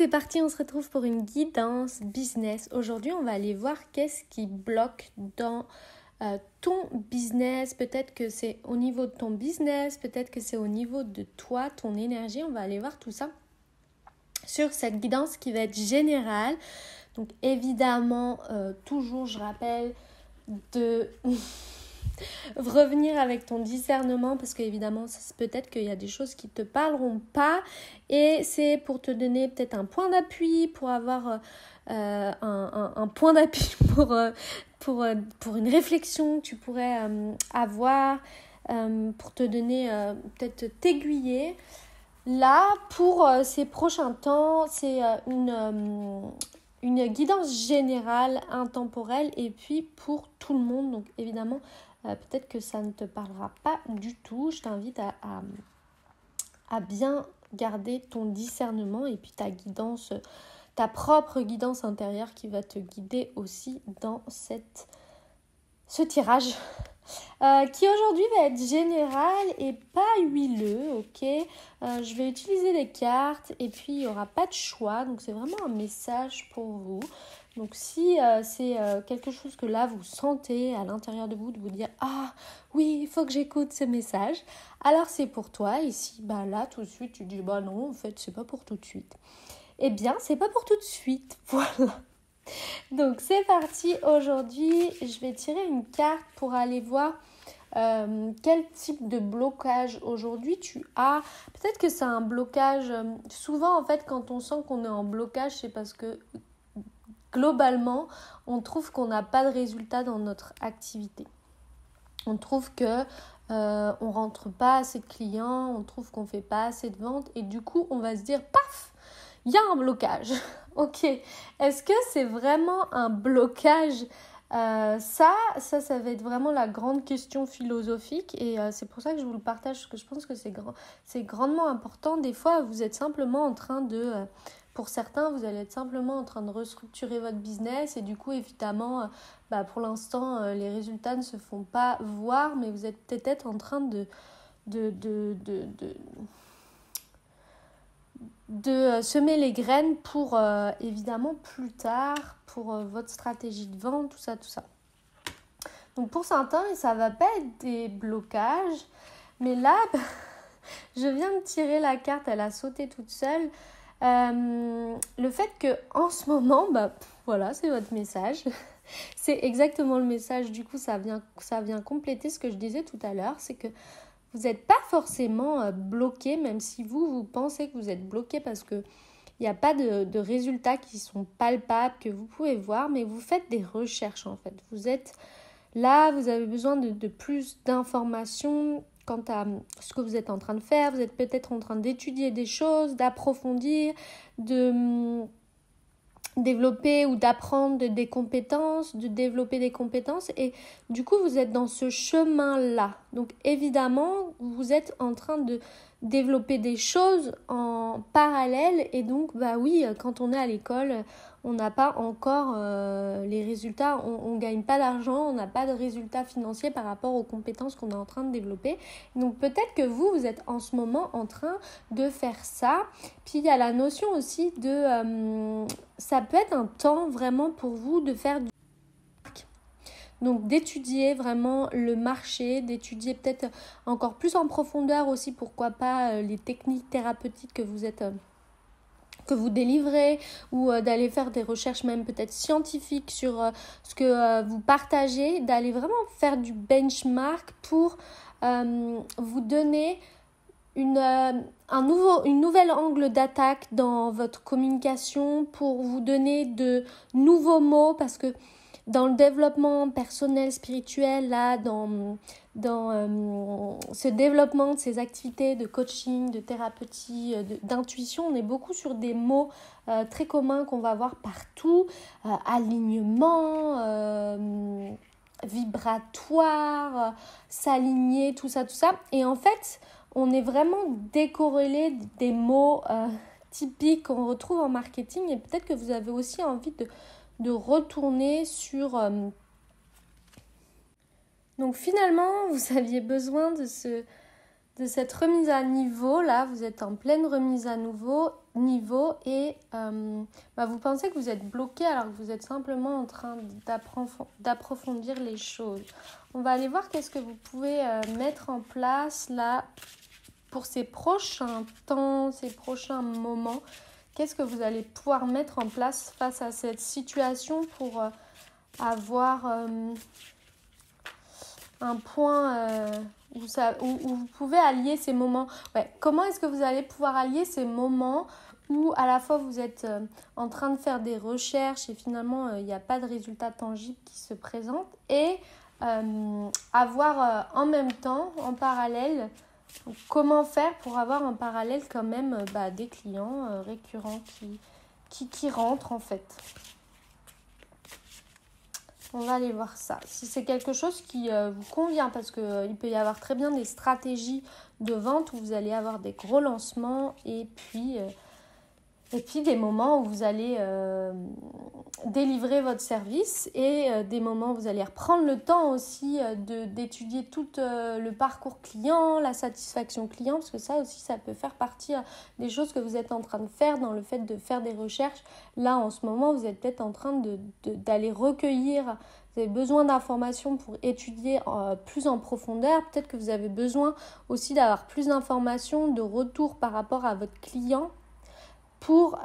c'est parti, on se retrouve pour une guidance business. Aujourd'hui, on va aller voir qu'est-ce qui bloque dans ton business. Peut-être que c'est au niveau de ton business, peut-être que c'est au niveau de toi, ton énergie. On va aller voir tout ça sur cette guidance qui va être générale. Donc évidemment, toujours je rappelle de revenir avec ton discernement parce qu'évidemment peut-être qu'il y a des choses qui ne te parleront pas et c'est pour te donner peut-être un point d'appui, pour avoir un point d'appui pour une réflexion que tu pourrais avoir, pour te donner peut-être t'aiguiller. Là, pour ces prochains temps, c'est une guidance générale, intemporelle et puis pour tout le monde. Donc évidemment, peut-être que ça ne te parlera pas du tout. Je t'invite à bien garder ton discernement et puis ta guidance, ta propre guidance intérieure qui va te guider aussi dans ce tirage. Qui aujourd'hui va être général et pas huileux, ok. Je vais utiliser des cartes et puis il n'y aura pas de choix, donc c'est vraiment un message pour vous. Donc si c'est quelque chose que là vous sentez à l'intérieur de vous dire « Ah oui, il faut que j'écoute ce message », alors c'est pour toi. Et si là tout de suite tu dis « Bah non, en fait c'est pas pour tout de suite », eh bien c'est pas pour tout de suite, voilà. Donc c'est parti, aujourd'hui je vais tirer une carte pour aller voir quel type de blocage aujourd'hui tu as. Peut-être que c'est un blocage, souvent en fait quand on sent qu'on est en blocage, c'est parce que globalement on trouve qu'on n'a pas de résultat dans notre activité. On trouve que on rentre pas assez de clients, on trouve qu'on fait pas assez de ventes et du coup on va se dire paf, il y a un blocage. Ok, est-ce que c'est vraiment un blocage ? Ça va être vraiment la grande question philosophique et c'est pour ça que je vous le partage, parce que je pense que c'est grandement important. Des fois, vous êtes simplement en train de... pour certains, vous allez être simplement en train de restructurer votre business et du coup, évidemment, pour l'instant, les résultats ne se font pas voir, mais vous êtes peut-être en train de semer les graines pour évidemment plus tard, pour votre stratégie de vente, tout ça. Donc pour certains, ça va pas être des blocages, mais là, je viens de tirer la carte, elle a sauté toute seule. Le fait que en ce moment, voilà, c'est votre message. C'est exactement le message, du coup ça vient compléter ce que je disais tout à l'heure, c'est que vous n'êtes pas forcément bloqué, même si vous pensez que vous êtes bloqué parce qu'il n'y a pas de résultats qui sont palpables, que vous pouvez voir, mais vous faites des recherches en fait. Vous êtes là, vous avez besoin de plus d'informations quant à ce que vous êtes en train de faire. Vous êtes peut-être en train d'étudier des choses, d'approfondir, de développer ou d'apprendre des compétences, de développer des compétences et du coup vous êtes dans ce chemin-là. Donc évidemment vous êtes en train de développer des choses en parallèle et donc oui, quand on est à l'école on n'a pas encore les résultats, on gagne pas d'argent, on n'a pas de résultats financiers par rapport aux compétences qu'on est en train de développer. Donc peut-être que vous êtes en ce moment en train de faire ça. Puis il y a la notion aussi de ça peut être un temps vraiment pour vous de faire du donc d'étudier vraiment le marché, d'étudier peut-être encore plus en profondeur aussi, pourquoi pas les techniques thérapeutiques que vous délivrez ou d'aller faire des recherches même peut-être scientifiques sur ce que vous partagez, d'aller vraiment faire du benchmark pour vous donner une nouvelle angle d'attaque dans votre communication, pour vous donner de nouveaux mots, parce que dans le développement personnel, spirituel, là, dans ce développement de ces activités de coaching, de thérapeutie, d'intuition, on est beaucoup sur des mots très communs qu'on va voir partout, alignement, vibratoire, s'aligner, tout ça. Et en fait, on est vraiment décorrélé des mots typiques qu'on retrouve en marketing et peut-être que vous avez aussi envie de retourner sur... Donc finalement, vous aviez besoin de cette remise à niveau. Là, vous êtes en pleine remise à niveau et vous pensez que vous êtes bloqué alors que vous êtes simplement en train d'approfondir les choses. On va aller voir qu'est-ce que vous pouvez mettre en place là pour ces prochains temps, ces prochains moments. Qu'est-ce que vous allez pouvoir mettre en place face à cette situation pour avoir un point où vous pouvez allier ces moments. Comment est-ce que vous allez pouvoir allier ces moments où à la fois vous êtes en train de faire des recherches et finalement il n'y a pas de résultat tangible qui se présente et avoir en même temps, en parallèle, comment faire pour avoir en parallèle quand même des clients récurrents qui rentrent en fait. On va aller voir ça. Si c'est quelque chose qui vous convient, parce qu'il peut y avoir très bien des stratégies de vente où vous allez avoir des gros lancements et puis des moments où vous allez délivrer votre service et des moments où vous allez reprendre le temps aussi d'étudier tout le parcours client, la satisfaction client, parce que ça aussi, ça peut faire partie des choses que vous êtes en train de faire dans le fait de faire des recherches. Là, en ce moment, vous êtes peut-être en train d'aller recueillir, vous avez besoin d'informations pour étudier plus en profondeur. Peut-être que vous avez besoin aussi d'avoir plus d'informations, de retour par rapport à votre client, pour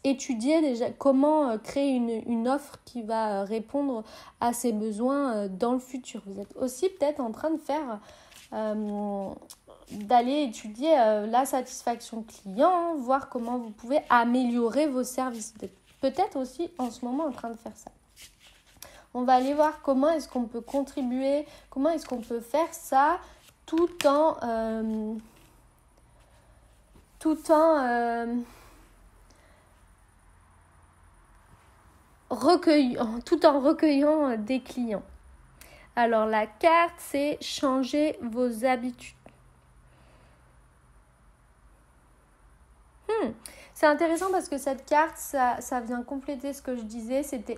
étudier déjà comment créer une offre qui va répondre à ses besoins dans le futur. Vous êtes aussi peut-être en train de faire d'aller étudier la satisfaction client, voir comment vous pouvez améliorer vos services. Vous êtes peut-être aussi en ce moment en train de faire ça. On va aller voir comment est-ce qu'on peut contribuer, comment est-ce qu'on peut faire ça tout en recueillant des clients. Alors la carte, c'est changer vos habitudes. C'est intéressant parce que cette carte, ça vient compléter ce que je disais, c'était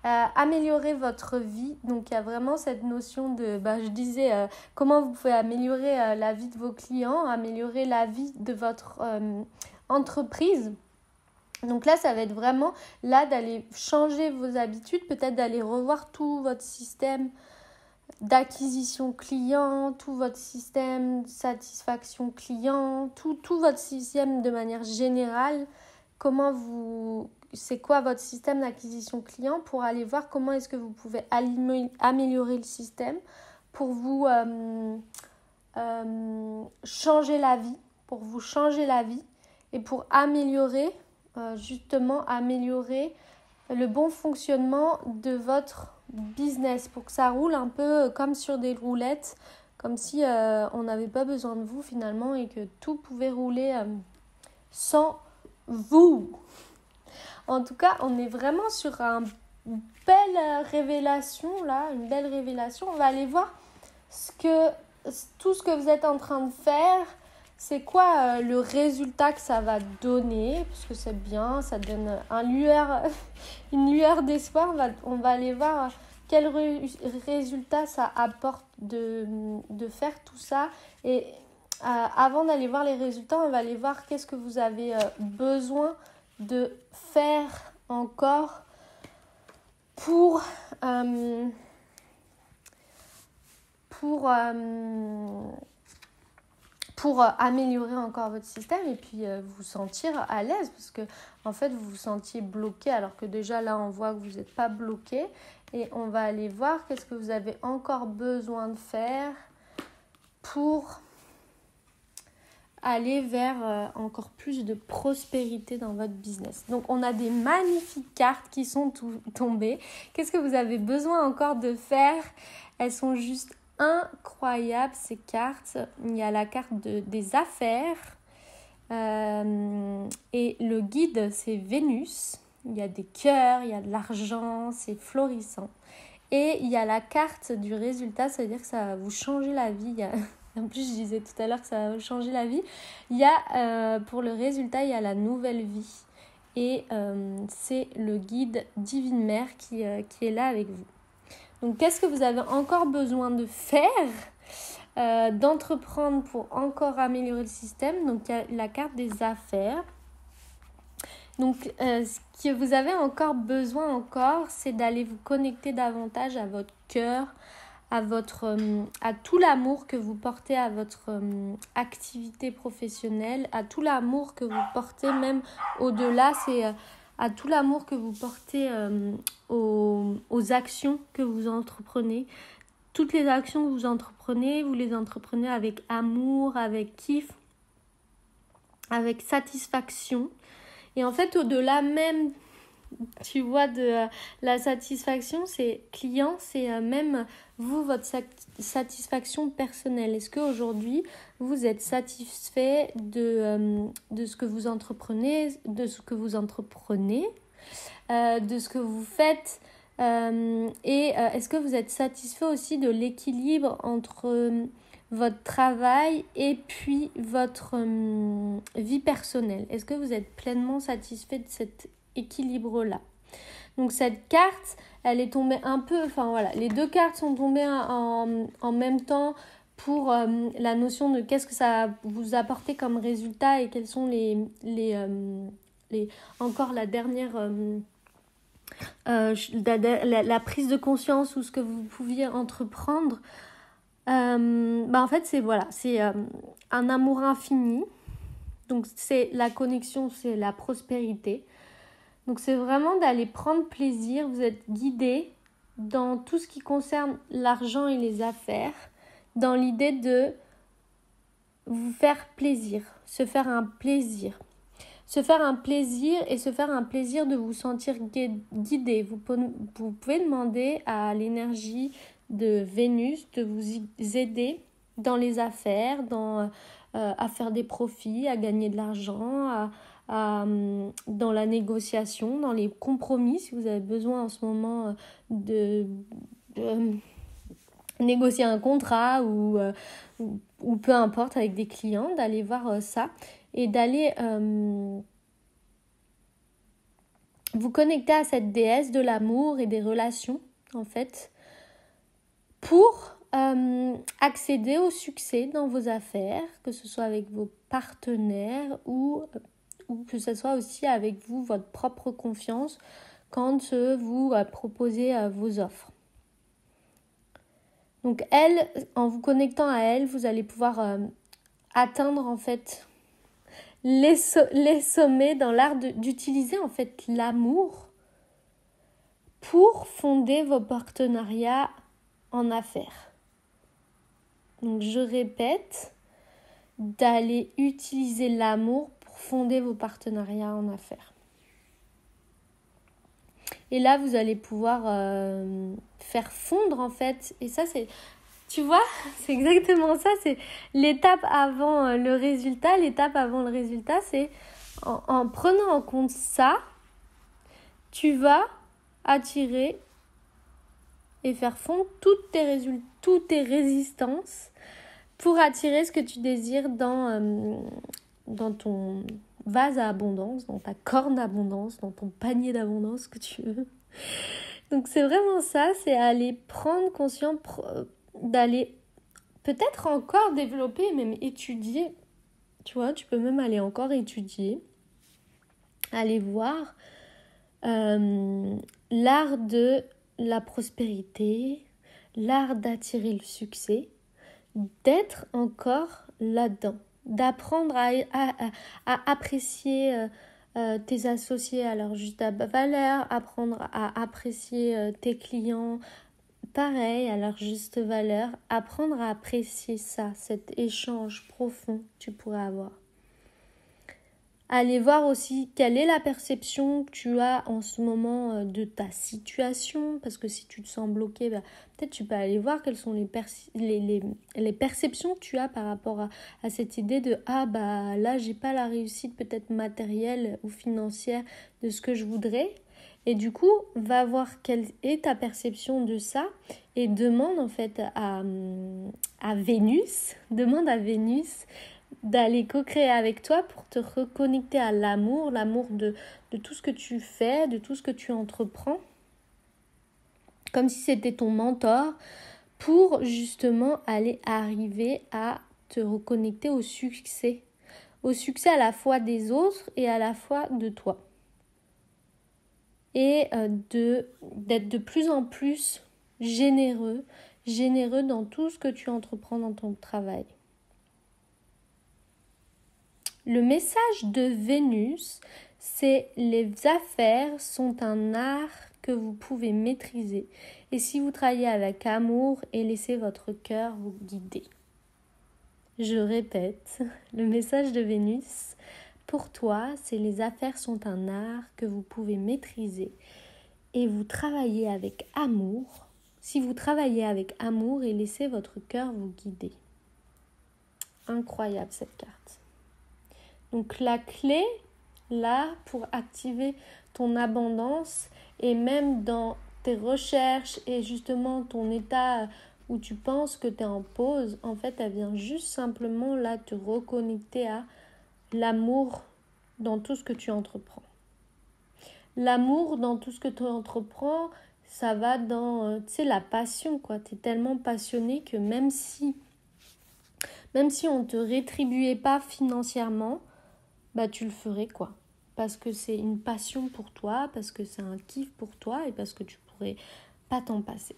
améliorer votre vie. Donc il y a vraiment cette notion de, je disais, comment vous pouvez améliorer la vie de vos clients, améliorer la vie de votre entreprise. Donc là, ça va être vraiment là d'aller changer vos habitudes, peut-être d'aller revoir tout votre système d'acquisition client, tout votre système de satisfaction client, tout votre système de manière générale. C'est quoi votre système d'acquisition client pour aller voir comment est-ce que vous pouvez améliorer le système pour vous changer la vie, et pour améliorer le bon fonctionnement de votre business, pour que ça roule un peu comme sur des roulettes, comme si on n'avait pas besoin de vous finalement et que tout pouvait rouler sans vous. En tout cas, on est vraiment sur une belle révélation là, une belle révélation. On va aller voir tout ce que vous êtes en train de faire. C'est quoi le résultat que ça va donner? Parce que c'est bien, ça donne une lueur d'espoir. On va aller voir quel résultat ça apporte de faire tout ça. Et avant d'aller voir les résultats, on va aller voir qu'est-ce que vous avez besoin de faire encore pour améliorer encore votre système et puis vous sentir à l'aise, parce que en fait vous vous sentiez bloqué alors que déjà là on voit que vous n'êtes pas bloqué. Et on va aller voir qu'est-ce que vous avez encore besoin de faire pour aller vers encore plus de prospérité dans votre business. Donc on a des magnifiques cartes qui sont tombées. Qu'est-ce que vous avez besoin encore de faire? Elles sont juste incroyables ces cartes. Il y a la carte des affaires et le guide c'est Vénus. Il y a des cœurs, il y a de l'argent, c'est florissant. Et il y a la carte du résultat, ça veut dire que ça va vous changer la vie. En plus, je disais tout à l'heure que ça va vous changer la vie. Il y a, pour le résultat, il y a la nouvelle vie. Et c'est le guide Divine Mère qui est là avec vous. Donc, qu'est-ce que vous avez encore besoin de faire d'entreprendre pour encore améliorer le système. Donc, il y a la carte des affaires. Donc, ce que vous avez encore besoin c'est d'aller vous connecter davantage à votre cœur, à tout l'amour que vous portez à votre activité professionnelle, à tout l'amour que vous portez même au-delà, c'est à tout l'amour que vous portez aux actions que vous entreprenez. Toutes les actions que vous les entreprenez avec amour, avec kiff, avec satisfaction. Et en fait, au-delà même, tu vois, de la satisfaction, c'est client, c'est même vous, votre satisfaction personnelle. Est-ce qu'aujourd'hui, vous êtes satisfait de ce que vous entreprenez, de ce que vous faites et est-ce que vous êtes satisfait aussi de l'équilibre entre votre travail et puis votre vie personnelle? Est-ce que vous êtes pleinement satisfait de cet équilibre-là? Donc cette carte, elle est tombée un peu, les deux cartes sont tombées en même temps pour la notion de qu'est-ce que ça va vous apporter comme résultat et quels sont encore la dernière la prise de conscience ou ce que vous pouviez entreprendre. En fait, c'est un amour infini. Donc, c'est la connexion, c'est la prospérité. Donc, c'est vraiment d'aller prendre plaisir. Vous êtes guidé dans tout ce qui concerne l'argent et les affaires, dans l'idée de vous faire plaisir, se faire un plaisir. Se faire un plaisir et se faire un plaisir de vous sentir guidé. Vous pouvez demander à l'énergie de Vénus de vous aider dans les affaires, à faire des profits, à gagner de l'argent, dans la négociation, dans les compromis. Si vous avez besoin en ce moment de négocier un contrat ou peu importe avec des clients, d'aller voir ça et d'aller vous connecter à cette déesse de l'amour et des relations en fait pour accéder au succès dans vos affaires, que ce soit avec vos partenaires ou que ce soit aussi avec vous, votre propre confiance quand vous proposez vos offres. Donc elle, en vous connectant à elle, vous allez pouvoir atteindre en fait les sommets dans l'art d'utiliser en fait l'amour pour fonder vos partenariats en affaires. Donc je répète, d'aller utiliser l'amour pour fonder vos partenariats en affaires. Et là, vous allez pouvoir faire fondre en fait, et ça c'est... Tu vois, c'est exactement ça, c'est l'étape avant le résultat. L'étape avant le résultat, c'est en prenant en compte ça, tu vas attirer et faire fondre toutes tes résistances pour attirer ce que tu désires dans ton vase à abondance, dans ta corne d'abondance, dans ton panier d'abondance que tu veux. Donc c'est vraiment ça, c'est aller prendre conscience... d'aller peut-être encore développer, même étudier, tu vois, tu peux même aller encore étudier, aller voir l'art de la prospérité, l'art d'attirer le succès, d'être encore là-dedans, d'apprendre à apprécier tes associés à leur juste valeur, apprendre à apprécier tes clients, pareil, à leur juste valeur, apprendre à apprécier ça, cet échange profond que tu pourrais avoir. Aller voir aussi quelle est la perception que tu as en ce moment de ta situation, parce que si tu te sens bloqué, peut-être tu peux aller voir quelles sont les perceptions que tu as par rapport à cette idée de « Ah, là, j'ai pas la réussite peut-être matérielle ou financière de ce que je voudrais ». Et du coup, va voir quelle est ta perception de ça et demande en fait à Vénus, d'aller co-créer avec toi pour te reconnecter à l'amour de tout ce que tu fais, de tout ce que tu entreprends, comme si c'était ton mentor, pour justement arriver à te reconnecter au succès à la fois des autres et à la fois de toi. Et d'être de plus en plus généreux dans tout ce que tu entreprends dans ton travail. Le message de Vénus, c'est les affaires sont un art que vous pouvez maîtriser. Et si vous travaillez avec amour et laissez votre cœur vous guider. Je répète, le message de Vénus, pour toi, c'est les affaires sont un art que vous pouvez maîtriser. Et vous travaillez avec amour. Si vous travaillez avec amour et laissez votre cœur vous guider. Incroyable cette carte. Donc la clé, là, pour activer ton abondance et même dans tes recherches et justement ton état où tu penses que tu es en pause, en fait, elle vient juste simplement là te reconnecter à l'amour dans tout ce que tu entreprends. L'amour dans tout ce que tu entreprends, ça va dans, la passion, quoi. Tu es tellement passionné que même si on ne te rétribuait pas financièrement, bah tu le ferais, quoi. Parce que c'est une passion pour toi, parce que c'est un kiff pour toi et parce que tu pourrais pas t'en passer.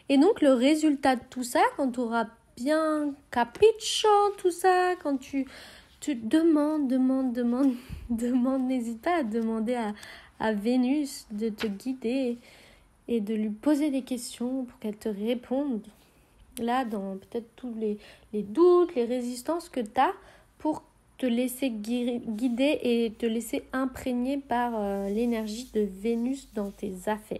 Et donc le résultat de tout ça, quand tu auras bien capicho tout ça, quand tu demandes, n'hésite pas à demander à Vénus de te guider et de lui poser des questions pour qu'elle te réponde. Là, dans peut-être tous les doutes, les résistances que tu as pour te laisser guider et te laisser imprégner par l'énergie de Vénus dans tes affaires.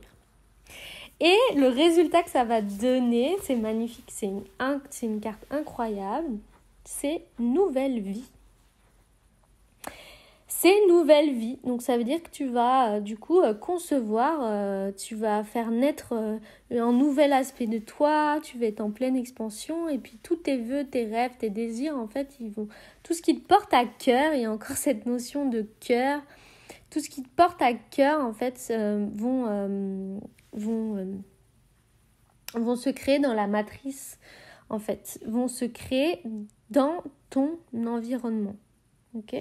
Et le résultat que ça va donner, c'est magnifique, c'est une carte incroyable, c'est nouvelle vie. C'est nouvelle vie, donc ça veut dire que tu vas concevoir, tu vas faire naître un nouvel aspect de toi, tu vas être en pleine expansion et puis tous tes vœux, tes rêves, tes désirs, en fait, tout ce qui te porte à cœur, il y a encore cette notion de cœur, tout ce qui te porte à cœur, en fait, vont se créer dans la matrice, en fait, vont se créer dans ton environnement, ok ?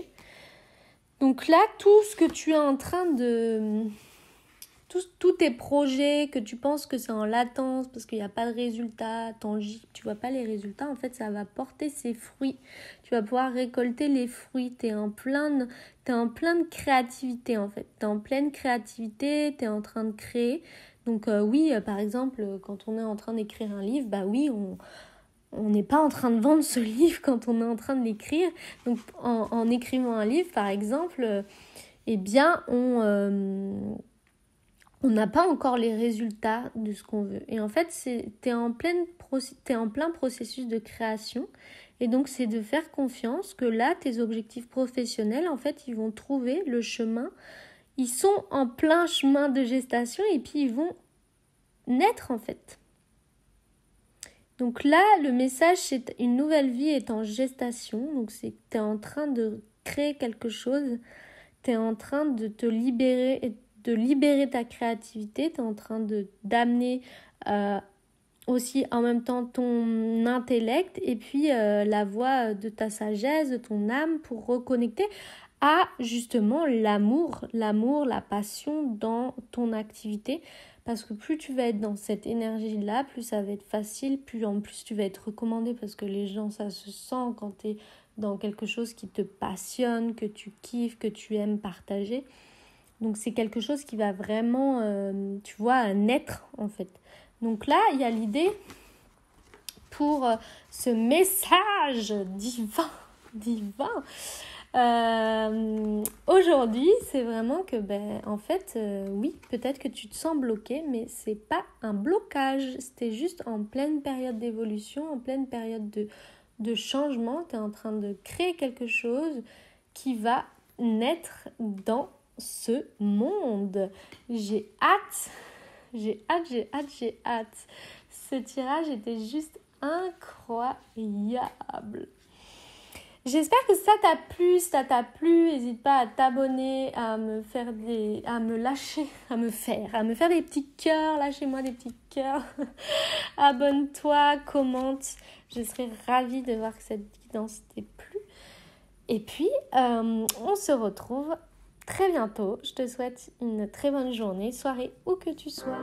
Donc là, tout ce que tu es en train de... Tous tes projets que tu penses que c'est en latence parce qu'il n'y a pas de résultats tangibles, tu ne vois pas les résultats, en fait, ça va porter ses fruits. Tu vas pouvoir récolter les fruits. Tu es en pleine créativité, en fait. Tu es en pleine créativité, tu es en train de créer. Donc par exemple, quand on est en train d'écrire un livre, bah oui, on n'est pas en train de vendre ce livre quand on est en train de l'écrire. Donc, en écrivant un livre, par exemple, on n'a pas encore les résultats de ce qu'on veut. Et en fait, t'es en plein processus de création. Et donc, c'est de faire confiance que là, tes objectifs professionnels, en fait, ils vont trouver le chemin. Ils sont en plein chemin de gestation et puis ils vont naître, en fait. Donc là, le message, c'est une nouvelle vie est en gestation. Donc, c'est que tu es en train de créer quelque chose. Tu es en train de te libérer, de libérer ta créativité. Tu es en train d'amener aussi en même temps ton intellect et puis la voix de ta sagesse, de ton âme pour reconnecter à justement l'amour, la passion dans ton activité. Parce que plus tu vas être dans cette énergie-là, plus ça va être facile, plus en plus tu vas être recommandé parce que les gens, ça se sent quand tu es dans quelque chose qui te passionne, que tu kiffes, que tu aimes partager. Donc c'est quelque chose qui va vraiment, naître en fait. Donc là, il y a l'idée pour ce message divin. Aujourd'hui, c'est vraiment que oui, peut-être que tu te sens bloqué, mais c'est pas un blocage, c'était juste en pleine période d'évolution, en pleine période de changement. Tu es en train de créer quelque chose qui va naître dans ce monde. J'ai hâte. Ce tirage était juste incroyable. J'espère que ça t'a plu. Si ça t'a plu, n'hésite pas à t'abonner, à me faire à me faire des petits cœurs. Lâchez-moi des petits cœurs. Abonne-toi, commente. Je serai ravie de voir que cette guidance t'ait plu. Et puis, on se retrouve très bientôt. Je te souhaite une très bonne journée, soirée, où que tu sois.